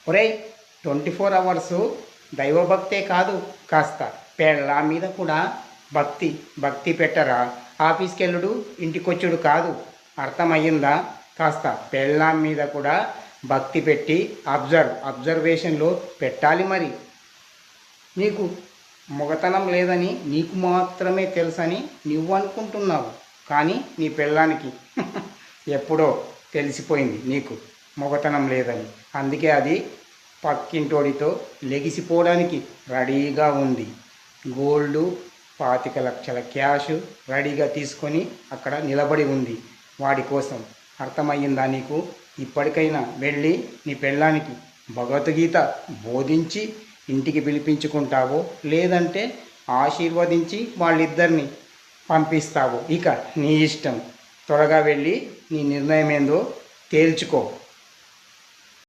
ఒరేయ్ 24 అవర్సు దైవభక్తే కాదు, కాస్త పెళ్ళా మీద కూడా భక్తి పెట్టరా. ఆఫీస్కి వెళ్ళుడు ఇంటికొచ్చుడు కాదు, అర్థమయ్యిందా? కాస్త పెళ్ళాం మీద కూడా భక్తి పెట్టి అబ్జర్వేషన్లో పెట్టాలి. మరి నీకు మొగతనం లేదని నీకు మాత్రమే తెలుసని నువ్వు అనుకుంటున్నావు, కానీ నీ పెళ్ళానికి ఎప్పుడో తెలిసిపోయింది నీకు మొగతనం లేదని. అందుకే అది పక్కింటోడితో లెగిసిపోవడానికి రెడీగా ఉంది. గోల్డు 25 లక్షల క్యాష్ రెడీగా తీసుకొని అక్కడ నిలబడి ఉంది వాడి కోసం. అర్థమయ్యిందా నీకు? ఇప్పటికైనా వెళ్ళి నీ పెళ్ళానికి భగవద్గీత బోధించి ఇంటికి పిలిపించుకుంటావో, లేదంటే ఆశీర్వదించి వాళ్ళిద్దరిని పంపిస్తావో ఇక నీ ఇష్టం. త్వరగా వెళ్ళి నీ నిర్ణయం ఏందో తేల్చుకో.